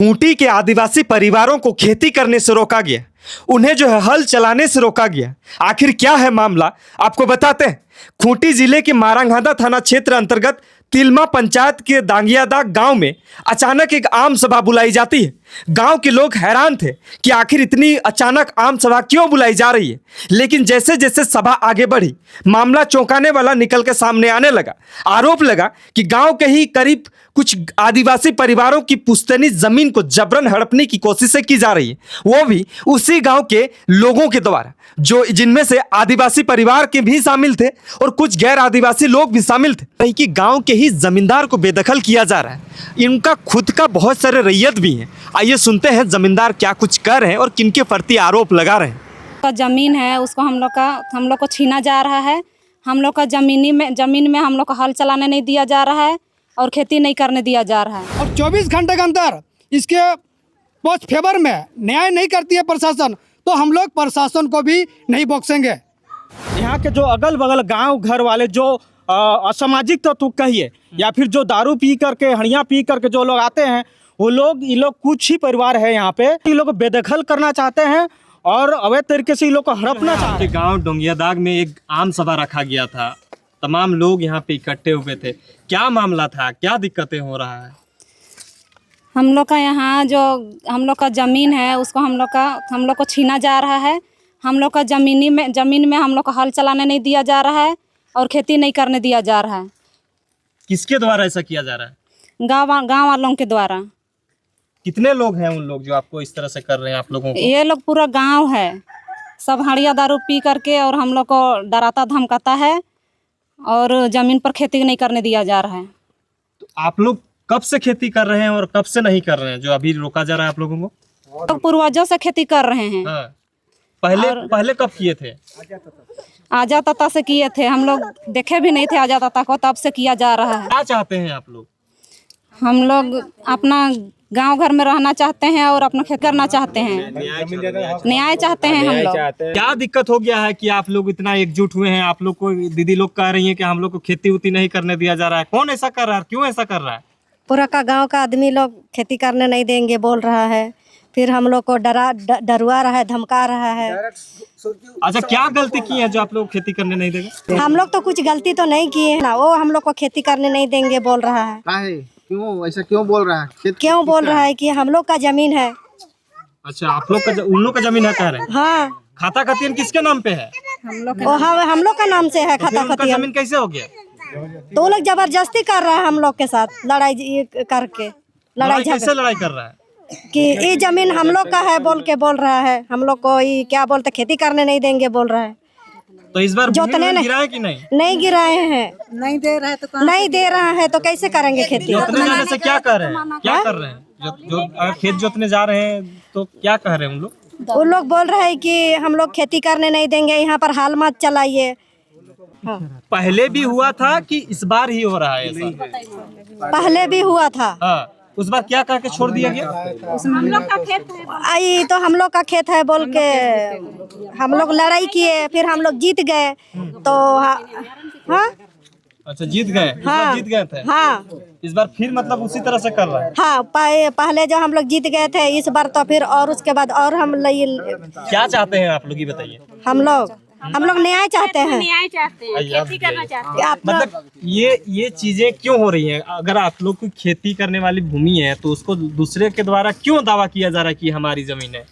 खूंटी के आदिवासी परिवारों को खेती करने से रोका गया, उन्हें जो है हल चलाने से रोका गया। आखिर क्या है मामला, आपको बताते हैं। खूंटी जिले के मारंगहादा थाना क्षेत्र अंतर्गत तिलमा पंचायत के दांगियादाग गांव में अचानक एक आम सभा बुलाई जाती है। गांव के लोग हैरान थे कि आखिर इतनी अचानक आम सभा क्यों बुलाई जा रही है। लेकिन जैसे जैसे सभा आगे बढ़ी, मामला चौंकाने वाला निकल के सामने आने लगा। आरोप लगा कि गांव के ही करीब कुछ आदिवासी परिवारों की पुश्तैनी जमीन को जबरन हड़पने की कोशिशें की जा रही है, वो भी उसी गांव के लोगों के द्वारा, जो जिनमें से आदिवासी परिवार के भी शामिल थे और कुछ गैर आदिवासी लोग भी शामिल थे। कि गांव के ही जमींदार को बेदखल किया जा रहा है। इनका खुद का बहुत सारे रैयत भी हैं। आइए सुनते हैं जमींदार क्या कुछ कर रहे हैं और किनके प्रति आरोप लगा रहे हैं। का जमीन है उसको हम लोग को छीना जा रहा है। हम लोग का जमीन में हम लोग को हल चलाने नहीं दिया जा रहा है और खेती नहीं करने दिया जा रहा है। और 24 घंटे के अंदर इसके बहुत फेवर में न्याय नहीं करती है प्रशासन, तो हम लोग प्रशासन को भी नहीं बख्शेंगे। यहाँ के जो अगल बगल गांव घर वाले जो असामाजिक तत्व कहिए या फिर जो दारू पी करके हड़ियाँ पी करके जो लोग आते हैं, वो लोग ये लोग कुछ ही परिवार है यहाँ पे, ये लोग बेदखल करना चाहते हैं और अवैध तरीके से ये लोग को हड़पना चाहते हैं। गांव डोंगियादाग में एक आम सभा रखा गया था, तमाम लोग यहाँ पे इकट्ठे हुए थे। क्या मामला था, क्या दिक्कतें हो रहा है? हम लोग का यहाँ जो हम लोग का ज़मीन है उसको हम लोग को छीना जा रहा है। हम लोग का ज़मीन में हम लोग को हल चलाने नहीं दिया जा रहा है और खेती नहीं करने दिया जा रहा है। किसके द्वारा ऐसा किया जा रहा है? गाँव वालों के द्वारा। कितने लोग हैं उन लोग जो आपको इस तरह से कर रहे हैं? आप लोगों को ये लोग पूरा गांव है, सब हड़िया दारू पी करके और हम लोग को डराता धमकाता है और ज़मीन पर खेती नहीं करने दिया जा रहा है। तो आप लोग कब से खेती कर रहे हैं और कब से नहीं कर रहे हैं जो अभी रोका जा रहा है आप लोगों को? तो पूर्वजों से खेती कर रहे हैं। हाँ। पहले कब किए थे? आजा ताता से किए थे, हम लोग देखे भी नहीं थे आजा ताता को, तब से किया जा रहा है। क्या चाहते हैं आप लोग? हम लोग अपना गांव घर में रहना चाहते हैं और अपना खेती करना चाहते हैं, न्याय चाहते हैं हम लोग। क्या दिक्कत हो गया है कि आप लोग इतना एकजुट हुए हैं? आप लोग को दीदी लोग कह रही हैं कि हम लोग को खेती उती नहीं करने दिया जा रहा है। कौन ऐसा कर रहा है, क्यों ऐसा कर रहा है? पूरा का गांव का आदमी लोग खेती करने नहीं देंगे बोल रहा है, फिर हम लोग को डरवा रहा है, धमका रहा है। अच्छा, क्या गलती की है जो आप लोग खेती करने नहीं देंगे? हम लोग तो कुछ गलती तो नहीं किए हैं ना, वो हम लोग को खेती करने नहीं देंगे बोल रहा है। क्यों ऐसा क्यों बोल रहा है? क्यों बोल रहा है कि हम लोग का जमीन है। अच्छा, आप लोग का उन लोग का जमीन है कह रहे हैं? हाँ, खाता खतियन किसके नाम पे है? हम लोग का नाम से है खाता खतियान। जमीन कैसे हो गया? तो लोग जबरदस्ती कर रहा है हम लोग के साथ, लड़ाई करके कैसे लड़ाई कर रहा है? कि ये जमीन हम लोग का है बोल रहा है। हम लोग को ये क्या बोलते खेती करने नहीं देंगे बोल रहा है। तो इस बार जोतने गिराए कि नहीं? नहीं गिराए हैं, नहीं दे रहा है तो कैसे करेंगे खेती? जोतने जाने से क्या कर रहे हैं? क्या कर रहे हैं? जो अगर खेत जोतने जा रहे हैं तो क्या कह रहे हैं उन लोग? उन लोग बोल रहे हैं कि हम लोग खेती करने नहीं देंगे, यहाँ पर हाल मत चलाइए। हाँ। पहले भी हुआ था कि इस बार ही हो रहा है ऐसा? पहले भी हुआ था। हाँ, उस बार क्या कह के छोड़ दिया गया? हम लोग का खेत है, आई तो हम लोग का खेत है बोल के हम लोग लड़ाई किए, फिर हम लोग जीत गए। तो हाँ, अच्छा, जीत गए? हाँ, जीत गए थे? हाँ। इस बार फिर मतलब उसी तरह से कर रहा है? हाँ, पहले जो हम लोग जीत गए थे, इस बार तो फिर और उसके बाद और हम क्या चाहते हैं आप लोग, ये बताइए। हम लोग न्याय चाहते हैं, खेती करना चाहते हैं। मतलब ये चीजें क्यों हो रही हैं? अगर आप लोग की खेती करने वाली भूमि है तो उसको दूसरे के द्वारा क्यों दावा किया जा रहा है कि हमारी जमीन है?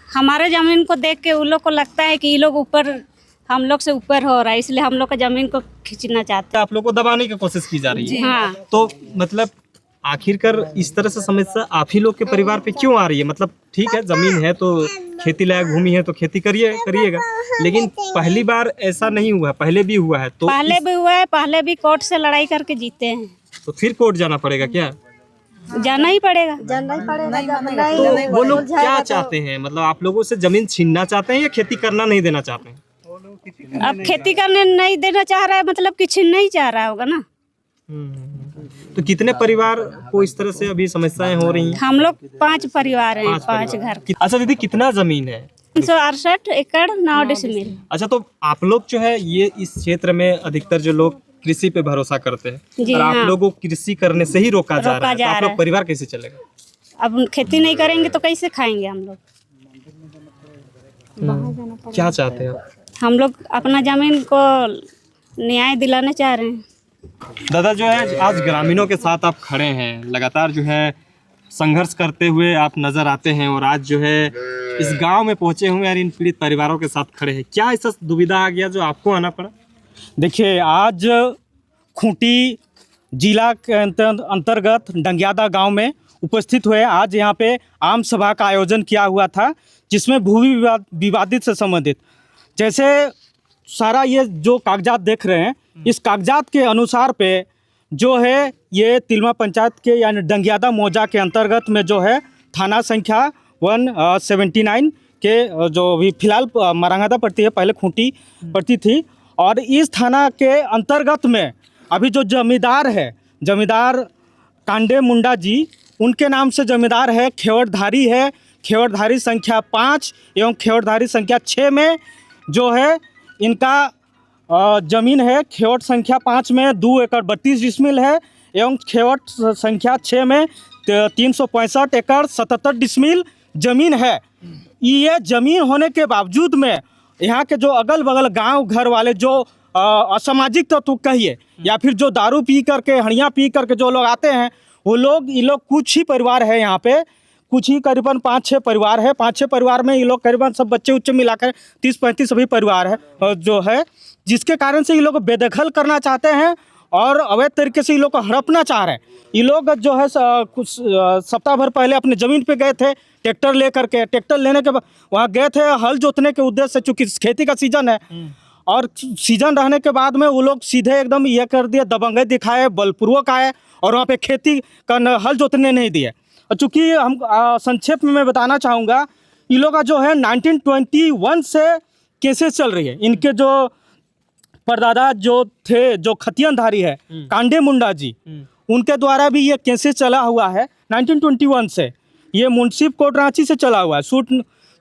हमारे जमीन को देख के उन लोग को लगता है कि ये लोग ऊपर, हम लोग से ऊपर हो रहा है, इसलिए हम लोग का जमीन को खींचना चाहते हैं। आप लोग को दबाने की कोशिश की जा रही है। हाँ। तो मतलब आखिरकार इस तरह से समस्या आप ही लोग के परिवार पे क्यों आ रही है? मतलब ठीक है, जमीन है तो खेती लायक भूमि है तो खेती करिएगा, लेकिन पहली बार ऐसा नहीं हुआ, पहले भी हुआ है। तो पहले भी हुआ है, पहले भी कोर्ट से लड़ाई करके जीते हैं। तो फिर कोर्ट जाना पड़ेगा क्या? जाना ही पड़ेगा। तो वो लोग क्या चाहते हैं? मतलब आप लोगों से जमीन छीनना चाहते हैं या खेती करना नहीं देना चाहते हैं? अब खेती करने नहीं देना चाह रहा है, मतलब कि छीनना ही चाह रहा होगा ना। तो कितने परिवार को इस तरह से अभी समस्याएं हो रही हैं? हम लोग 5 परिवार हैं, 5 घर। अच्छा दीदी, कितना जमीन है? 368 एकड़ 9 डिसमिल। अच्छा, तो आप लोग जो है ये इस क्षेत्र में अधिकतर जो लोग कृषि पे भरोसा करते हैं जी और आप हाँ। लोगों को कृषि करने से ही रोका जा रहा है, तो आप लोग परिवार कैसे चलेगा? अब खेती नहीं करेंगे तो कैसे खाएंगे हम लोग। क्या चाहते हैं आप? हम लोग अपना ज़मीन को न्याय दिलाना चाह रहे हैं। दादा जो है आज ग्रामीणों के साथ आप खड़े हैं, लगातार जो है संघर्ष करते हुए आप नजर आते हैं और आज जो है इस गांव में पहुंचे हुए और इन पीड़ित परिवारों के साथ खड़े हैं। क्या ऐसा दुविधा आ गया जो आपको आना पड़ा? देखिए, आज खूंटी जिला के अंतर्गत डंगियादा गांव में उपस्थित हुए। आज यहाँ पे आम सभा का आयोजन किया हुआ था, जिसमें भूमि विवादित से संबंधित जैसे सारा ये जो कागजात देख रहे हैं, इस कागजात के अनुसार पे जो है ये तिलमा पंचायत के यानी डंगियादा मौजा के अंतर्गत में जो है थाना संख्या 179 के जो अभी फिलहाल मारंगहादा पड़ती है, पहले खूंटी पड़ती थी। और इस थाना के अंतर्गत में अभी जो जमींदार है, जमींदार कांडे मुंडा जी, उनके नाम से जमींदार है खेवड़धारी है। खेवड़धारी संख्या 5 एवं खेवड़धारी संख्या 6 में जो है इनका ज़मीन है। खेवड़ संख्या 5 में 2 एकड़ 32 डिसमिल है एवं खेवड़ संख्या 6 में 365 एकड़ 77 डिसमिल ज़मीन है। ये ज़मीन होने के बावजूद में यहाँ के जो अगल बगल गांव घर वाले जो असामाजिक तत्व कहिए या फिर जो दारू पी करके हड़ियाँ पी करके जो लोग आते हैं, वो लोग ये लोग कुछ ही परिवार है यहाँ पे, कुछ ही करीबन 5-6 परिवार है। 5-6 परिवार में ये लोग करीबन सब बच्चे उच्चे मिलाकर 30-35 सभी परिवार है जो है, जिसके कारण से ये लोग बेदखल करना चाहते हैं और अवैध तरीके से ये लोग को हड़पना चाह रहे हैं। ये लोग जो है कुछ सप्ताह भर पहले अपने ज़मीन पे गए थे ट्रैक्टर ले करके। ट्रैक्टर लेने के बाद वहाँ गए थे हल जोतने के उद्देश्य से, चूँकि खेती का सीज़न है और सीजन रहने के बाद में वो लोग सीधे एकदम ये कर दिए, दबंगई दिखाए, बलपूर्वक आए और वहाँ पे खेती का हल जोतने नहीं दिए। और चूँकि हम संक्षेप में मैं बताना चाहूँगा, ये लोग का जो है 1921 से केसेस चल रही है। इनके जो परदादा जो थे, जो खतियनधारी है कांडे मुंडा जी, उनके द्वारा भी ये केसेस चला हुआ है 1921 से। ये मुंसिफ कोर्ट रांची से चला हुआ है सूट।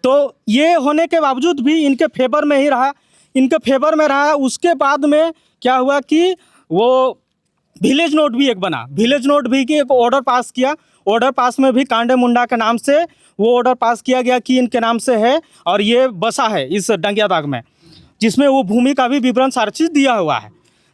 तो ये होने के बावजूद भी इनके फेवर में ही रहा, इनके फेवर में रहा। उसके बाद में क्या हुआ कि वो विलेज नोट भी एक बना, विलेज नोट भी की एक ऑर्डर पास किया। ऑर्डर पास में भी कांडे मुंडा के नाम से वो ऑर्डर पास किया गया कि इनके नाम से है और ये बसा है इस डंगियादाग में, जिसमें वो भूमि का भी विवरण सारा चीज़ दिया हुआ है।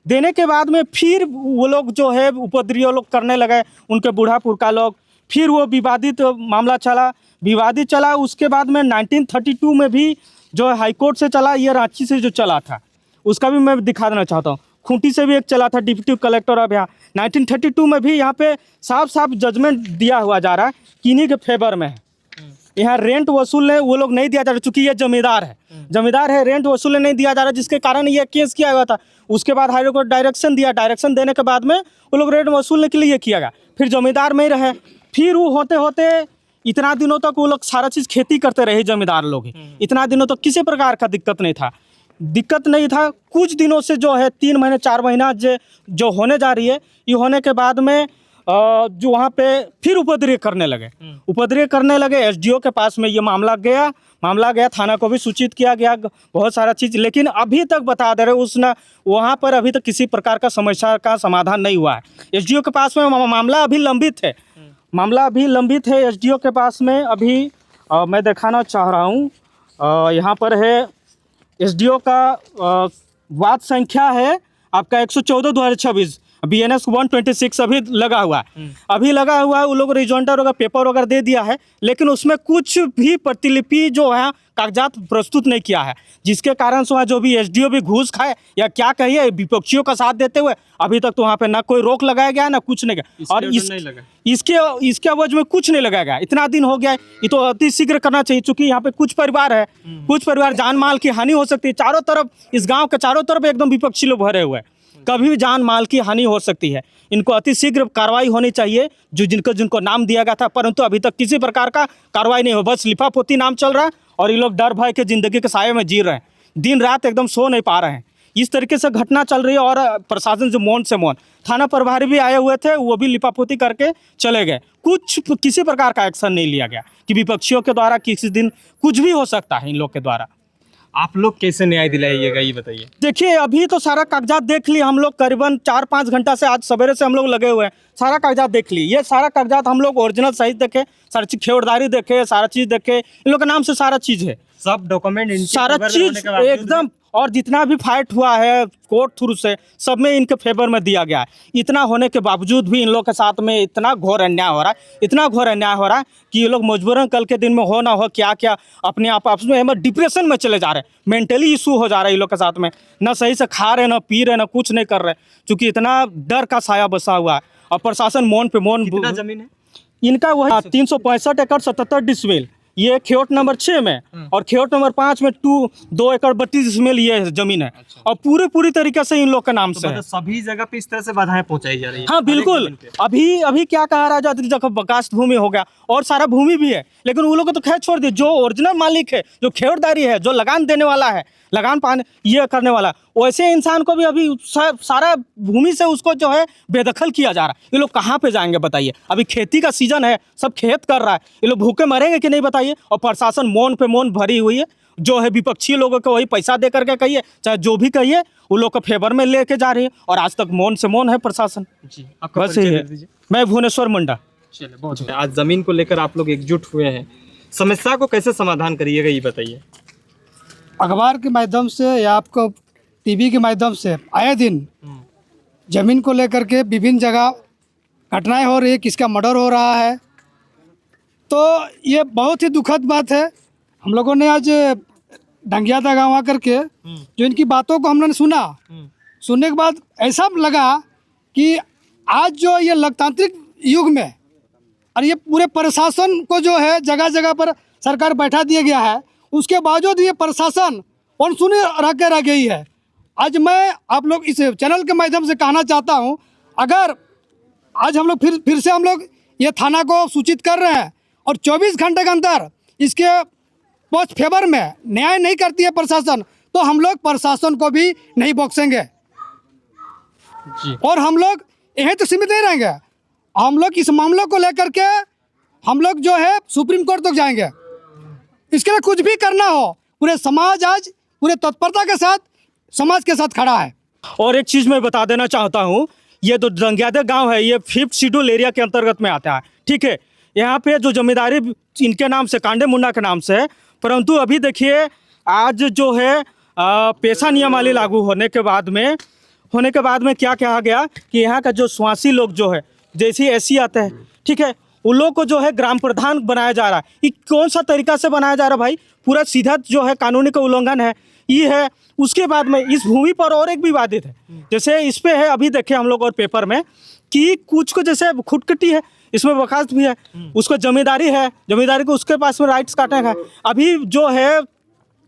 देने के बाद में फिर वो लोग जो है उपद्रव लोग करने लगे, उनके बूढ़ा पुरखा लोग। फिर वो विवादित मामला चला, विवादित चला। उसके बाद में 1932 में भी जो हाई कोर्ट से चला, ये रांची से जो चला था उसका भी मैं दिखा देना चाहता हूँ। खूंटी से भी एक चला था डिप्टी कलेक्टर ऑफ यहाँ 1932 में भी यहाँ पे साफ साफ जजमेंट दिया हुआ जा रहा है कि इन्हीं के फेवर में है। यहाँ रेंट वसूलने वो लोग नहीं दिया जा रहा, चूँकि ये जमींदार है, रेंट वसूलने नहीं दिया जा रहा, जिसके कारण ये केस किया हुआ था। उसके बाद हाई कोर्ट डायरेक्शन दिया, डायरेक्शन देने के बाद में वो लोग रेंट वसूलने के लिए ये किया गया। फिर जमींदार में ही रहे, फिर वो होते होते इतना दिनों तक वो लोग सारा चीज़ खेती करते रहे जमींदार लोग। इतना दिनों तक किसी प्रकार का दिक्कत नहीं था। कुछ दिनों से जो है 3 महीने 4 महीना जो होने जा रही है, ये होने के बाद में जो वहाँ पे फिर उपद्रव करने लगे। एसडीओ के पास में ये मामला गया, थाना को भी सूचित किया गया, बहुत सारा चीज़। लेकिन अभी तक बता दे रहे उसने वहाँ पर अभी तक किसी प्रकार का समस्या का समाधान नहीं हुआ है। एसडीओ के पास में मामला अभी लंबित है एसडीओ के पास में। अभी मैं दिखाना चाह रहा हूँ, यहाँ पर है एसडीओ का वाद संख्या है आपका 114/2026, BNS 126 अभी लगा हुआ है। वो लोग रिजॉइंडर वगैरह पेपर वगैरह दे दिया है, लेकिन उसमें कुछ भी प्रतिलिपि जो है कागजात प्रस्तुत नहीं किया है, जिसके कारण से वहाँ जो भी एसडीओ भी घूस खाए या क्या कहिए, विपक्षियों का साथ देते हुए अभी तक तो वहाँ पे ना कोई रोक लगाया गया ना कुछ नहीं गया। और इसके अवज में कुछ नहीं लगाया गया। इतना दिन हो गया है, ये तो अति शीघ्र करना चाहिए। चूँकि यहाँ पे कुछ परिवार जान माल की हानि हो सकती है। चारों तरफ इस गाँव के चारों तरफ एकदम विपक्षी लोग भरे हुए हैं, कभी भी जान माल की हानि हो सकती है। इनको अति शीघ्र कार्रवाई होनी चाहिए, जिनको नाम दिया गया था, परंतु अभी तक किसी प्रकार का कार्रवाई नहीं हो। बस लिफापोती नाम चल रहा है और ये लोग डर भय के ज़िंदगी के साये में जी रहे हैं, दिन रात एकदम सो नहीं पा रहे हैं। इस तरीके से घटना चल रही है और प्रशासन जो मौन से मौन, थाना प्रभारी भी आए हुए थे, वो भी लिपापोती करके चले गए। किसी प्रकार का एक्शन नहीं लिया गया कि विपक्षियों के द्वारा किसी दिन कुछ भी हो सकता है इन लोग के द्वारा। आप लोग कैसे न्याय दिलाइएगा ये बताइए। देखिए अभी तो सारा कागजात देख लिए हम लोग, करीबन 4-5 घंटा से आज सवेरे से हम लोग लगे हुए हैं, सारा कागजात देख लिए। ये सारा कागजात हम लोग ओरिजिनल सहित देखे, सारी चीज खेवड़दारी देखे, सारा चीज़ देखे, इन लोग के नाम से सारा चीज़ है, सब डॉक्यूमेंट सारा चीज एकदम। और जितना भी फाइट हुआ है कोर्ट थ्रू से, सब में इनके फेवर में दिया गया है। इतना होने के बावजूद भी इन लोग के साथ में इतना घोर अन्याय हो रहा है, इतना घोर अन्याय हो रहा है कि ये लोग मजबूरन कल के दिन में हो ना हो क्या क्या अपने आप आपस में डिप्रेशन में चले जा रहे हैं, मेंटली इशू हो जा रहा है इन लोग के साथ में। ना सही से खा रहे, ना पी रहे, ना कुछ नहीं कर रहे, क्योंकि इतना डर का साया बसा हुआ है। और प्रशासन मौन पे मौन। कितना जमीन है इनका वह 365 एकड़ 77 डिसमिल, ये खेत नंबर 6 में, और खेत नंबर 5 में 2 एकड़ 32 डिसमिल ये जमीन है। और पूरी तरीके से इन लोग के नाम से है। सभी जगह पे इस तरह से बाधाएं पहुंचाई जा रही है। हाँ बिल्कुल। अभी क्या कहा राजा जगह बकास्त भूमि हो गया और सारा भूमि भी है, लेकिन वो लोग तो खैर छोड़ दिए। जो ओरिजिनल मालिक है, जो खेवड़दारी है, जो लगान देने वाला है, लगान पाने ये करने वाला, वैसे इंसान को भी अभी सारा भूमि से उसको जो है बेदखल किया जा रहा है। ये लोग कहाँ पे जाएंगे बताइए? अभी खेती का सीजन है, सब खेत कर रहा है, ये लोग भूखे मरेंगे कि नहीं बताइए? और प्रशासन मौन पे मौन भरी हुई है। जो है विपक्षी लोगों को वही पैसा दे करके कहिए, चाहे जो भी कहिए, वो लोग को फेवर में लेके जा रही है। और आज तक मौन से मौन है प्रशासन। जी, आपका बस परिचय यही दे है। दीजिए। मैं भुवनेश्वर मुंडा। चलिए बहुत बढ़िया। आज जमीन को लेकर आप लोग एकजुट हुए हैं, समस्या को कैसे समाधान करिएगा ये बताइए। अखबार के माध्यम से या आपको टीवी के माध्यम से आए दिन जमीन को लेकर के विभिन्न जगह घटनाएं हो रही है, किसका मर्डर हो रहा है, तो ये बहुत ही दुखद बात है। हम लोगों ने आज डंगियादा गाँव आकर के जो इनकी बातों को हमने सुना, सुनने के बाद ऐसा लगा कि आज जो ये लोकतांत्रिक युग में और ये पूरे प्रशासन को जो है जगह जगह पर सरकार बैठा दिया गया है, उसके बावजूद ये प्रशासन अनसुनी रह गई है। आज मैं आप लोग इस चैनल के माध्यम से कहना चाहता हूं, अगर आज हम लोग फिर से हम लोग ये थाना को सूचित कर रहे हैं और 24 घंटे के अंदर इसके पक्ष फेवर में न्याय नहीं करती है प्रशासन, तो हम लोग प्रशासन को भी नहीं बख्शेंगे। और हम लोग यहीं तो सीमित नहीं रहेंगे, हम लोग इस मामलों को लेकर के हम लोग जो है सुप्रीम कोर्ट तक जाएंगे। इसके लिए कुछ भी करना हो, पूरे समाज आज पूरे तत्परता के साथ समाज के साथ खड़ा है। और एक चीज़ मैं बता देना चाहता हूँ, ये जो डंगियादा गांव है ये 5th शेड्यूल एरिया के अंतर्गत में आता है, ठीक है। यहाँ पे जो जमींदारी इनके नाम से, कांडे मुंडा के नाम से है, परंतु अभी देखिए आज जो है पेशा नियमावली लागू होने के बाद में क्या कहा गया कि यहाँ का जो स्वासी लोग जो है, जैसे एसी आते हैं, ठीक है, उन लोग को जो है ग्राम प्रधान बनाया जा रहा है। ये कौन सा तरीका से बनाया जा रहा है भाई? पूरा सीधा जो है कानूनी का उल्लंघन है ये है। उसके बाद में इस भूमि पर और एक भी विवादित है, जैसे इस पे है, अभी देखे हम लोग और पेपर में कि कुछ को जैसे खुदकटी है, इसमें बकास्त भी है, उसको जमींदारी है, जमींदारी को उसके पास में राइट्स काटने का। अभी जो है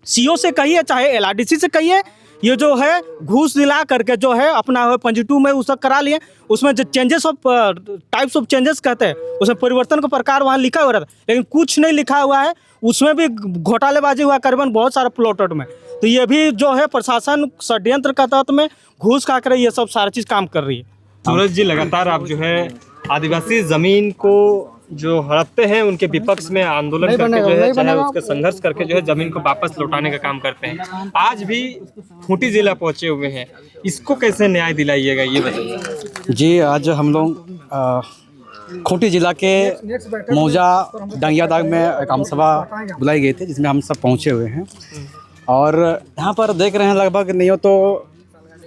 सीओ से कहिए चाहे एलआरडीसी से कहिए, ये जो है घूस दिला करके जो है अपना 52 में उसका करा लिए, उसमें जो changes of types of changes कहते हैं, उसमें परिवर्तन का प्रकार वहाँ लिखा हुआ रहता है, लेकिन कुछ नहीं लिखा हुआ है। उसमें भी घोटालेबाजी हुआ करीबन बहुत सारे प्लॉटेड में। तो ये भी जो है प्रशासन षड्यंत्र का तहत में घूस खा कर ये सब सारी चीज़ काम कर रही है। सूरज जी, लगातार आप जो है आदिवासी जमीन को जो हड़पते हैं उनके विपक्ष में आंदोलन करके जो है, चाहे उसके संघर्ष करके जो है जमीन को वापस लौटाने का काम करते हैं। आज भी खूंटी जिला पहुंचे हुए हैं, इसको कैसे न्याय दिलाइएगा ये बताइए। जी, आज हम लोग खूंटी जिला के मौजा डंगियादाग में एक आम सभा बुलाई गई थी, जिसमें हम सब पहुंचे हुए हैं। और यहाँ पर देख रहे हैं लगभग नहीं हो तो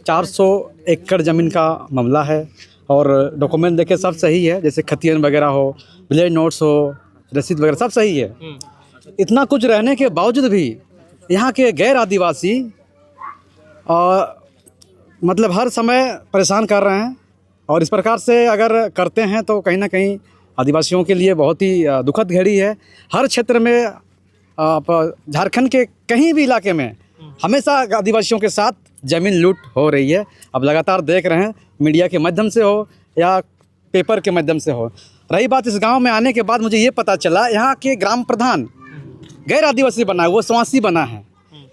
400 एकड़ ज़मीन का मामला है। और डॉक्यूमेंट देखे सब सही है, जैसे खतियन वगैरह हो, विलेज नोट्स हो, रसीद वगैरह सब सही है। इतना कुछ रहने के बावजूद भी यहाँ के गैर आदिवासी मतलब हर समय परेशान कर रहे हैं। और इस प्रकार से अगर करते हैं तो कहीं ना कहीं आदिवासियों के लिए बहुत ही दुखद घड़ी है। हर क्षेत्र में, झारखंड के कहीं भी इलाके में हमेशा आदिवासियों के साथ ज़मीन लूट हो रही है। अब लगातार देख रहे हैं, मीडिया के माध्यम से हो या पेपर के माध्यम से हो। रही बात इस गांव में आने के बाद मुझे ये पता चला, यहाँ के ग्राम प्रधान गैर आदिवासी बना है, वो स्वासी बना है।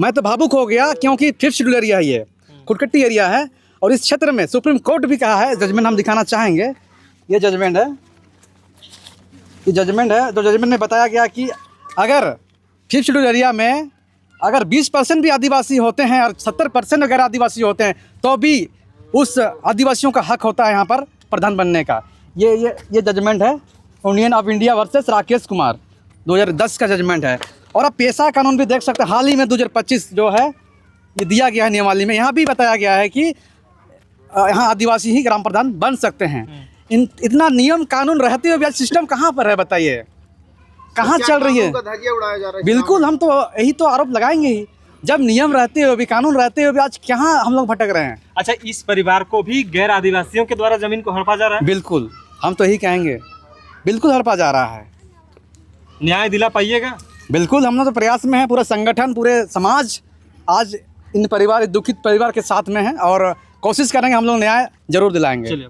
मैं तो भावुक हो गया, क्योंकि 5th शेड्यूल एरिया है, ये खुटकट्टी एरिया है। और इस क्षेत्र में सुप्रीम कोर्ट भी कहा है, जजमेंट हम दिखाना चाहेंगे। ये जजमेंट है, ये जजमेंट है। तो जजमेंट में बताया गया कि अगर 5th शेड्यूल एरिया में अगर 20% भी आदिवासी होते हैं और 70% अगर आदिवासी होते हैं तो भी उस आदिवासियों का हक होता है यहाँ पर प्रधान बनने का। ये जजमेंट है union of India versus Rakesh Kumar 2010 का जजमेंट है। और आप पेशा कानून भी देख सकते हैं, हाल ही में 2025 जो है ये दिया गया है नियमावली में, यहाँ भी बताया गया है कि यहाँ आदिवासी ही ग्राम प्रधान बन सकते हैं। इतना नियम कानून रहते हुए भी आज सिस्टम कहाँ पर है बताइए, कहाँ चल रही है? बिल्कुल, हम तो यही तो आरोप लगाएंगे ही, जब नियम रहते हुए भी कानून रहते हुए भी आज कहाँ हम लोग भटक रहे हैं। अच्छा, इस परिवार को भी गैर आदिवासियों के द्वारा जमीन को हड़पा जा रहा है? बिल्कुल, हम तो यही कहेंगे, बिल्कुल हड़पा जा रहा है। न्याय दिला पाइएगा? बिल्कुल, हम लोग तो प्रयास में है, पूरा संगठन पूरे समाज आज इन परिवार दुखित परिवार के साथ में है और कोशिश करेंगे हम लोग न्याय जरूर दिलाएंगे। चलिए।